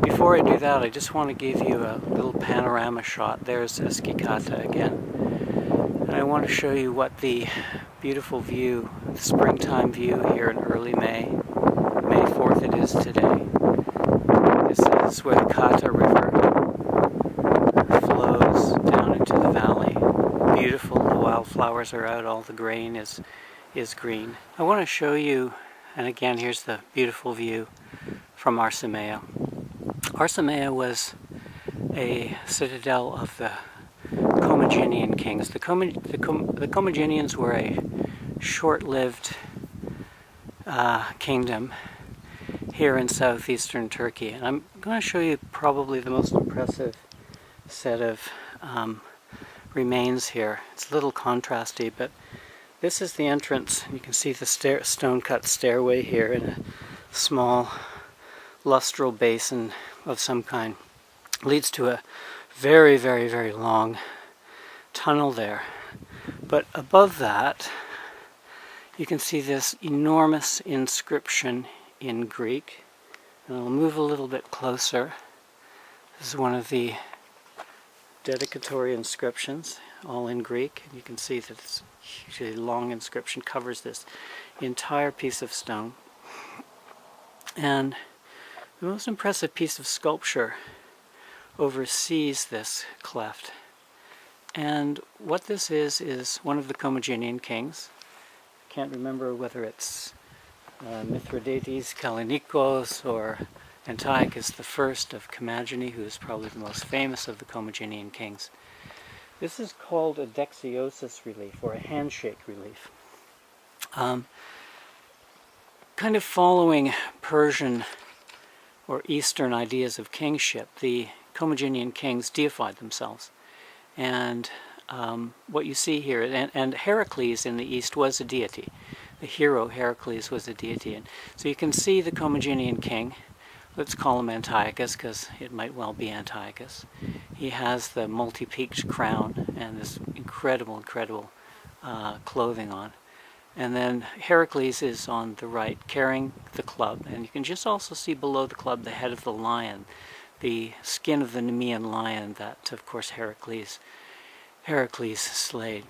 Before I do that, I just want to give you a little panorama shot. There's Eski Kahta again. And I want to show you what the beautiful view, the springtime view here in early May, May 4th it is today. This is where the Kahta River flows down into the valley. Beautiful, the wildflowers are out, all the grain is green. I want to show you, and again here's the beautiful view from Arsemeia. Arsemeia was a citadel of the Commagenean kings. The Commageneans were a short-lived kingdom here in southeastern Turkey. And I'm going to show you probably the most impressive set of remains here. It's a little contrasty, but this is the entrance. You can see the stone-cut stairway here in a small lustral basin of some kind. Leads to a very, very, very long tunnel there. But above that, you can see this enormous inscription in Greek. And I'll move a little bit closer. This is one of the dedicatory inscriptions, all in Greek. And you can see that it's hugely long inscription, covers this entire piece of stone. And the most impressive piece of sculpture oversees this cleft. And what this is one of the Commagenean kings. I can't remember whether it's Mithridates, Kallinikos, or Antiochus I of Commagene, who is probably the most famous of the Commagenean kings. This is called a dexiosis relief, or a handshake relief. Kind of following Persian or Eastern ideas of kingship, the Commagenean kings deified themselves. And what you see here, and Heracles in the East was a deity. The hero Heracles was a deity. And so you can see the Commagenean king. Let's call him Antiochus, because it might well be Antiochus. He has the multi-peaked crown and this incredible clothing on. And then Heracles is on the right, carrying the club. And you can just also see below the club the head of the lion, the skin of the Nemean lion that, of course, Heracles slayed.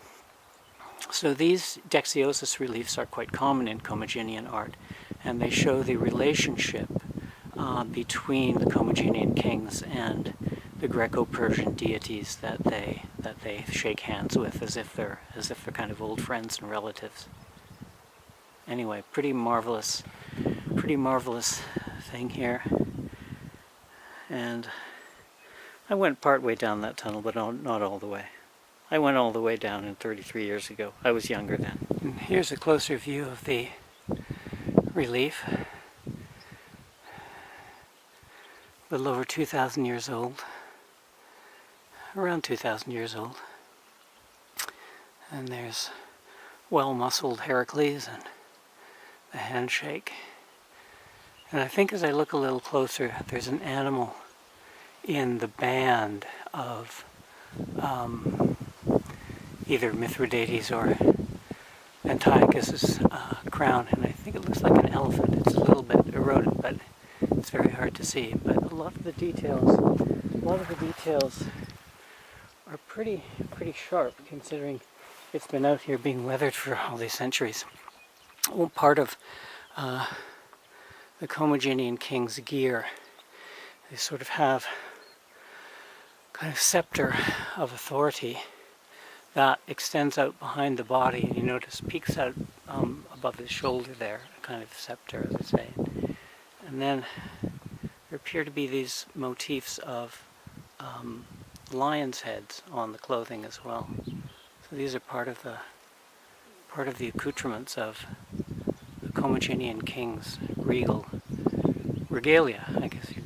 So these dexiosis reliefs are quite common in Commagenean art, and they show the relationship between the Commagenean kings and the Greco-Persian deities that they shake hands with, as if they're kind of old friends and relatives. Anyway, pretty marvelous thing here. And I went part way down that tunnel, but not all the way. I went all the way down in 33 years ago. I was younger then. And here's a closer view of the relief. A little over 2,000 years old. Around 2,000 years old. And there's well-muscled Heracles and the handshake. And I think as I look a little closer, there's an animal in the band of either Mithridates or Antiochus's crown, and I think it looks like an elephant. It's a little bit eroded, but it's very hard to see. But a lot of the details are pretty sharp, considering it's been out here being weathered for all these centuries. Well, part of the Commagenean king's gear, they sort of have kind of scepter of authority that extends out behind the body, and you notice peeks out above his shoulder there, a kind of scepter, as I say. And then there appear to be these motifs of lions' heads on the clothing as well. So these are part of the accoutrements of the Commagenean king's regal regalia, I guess you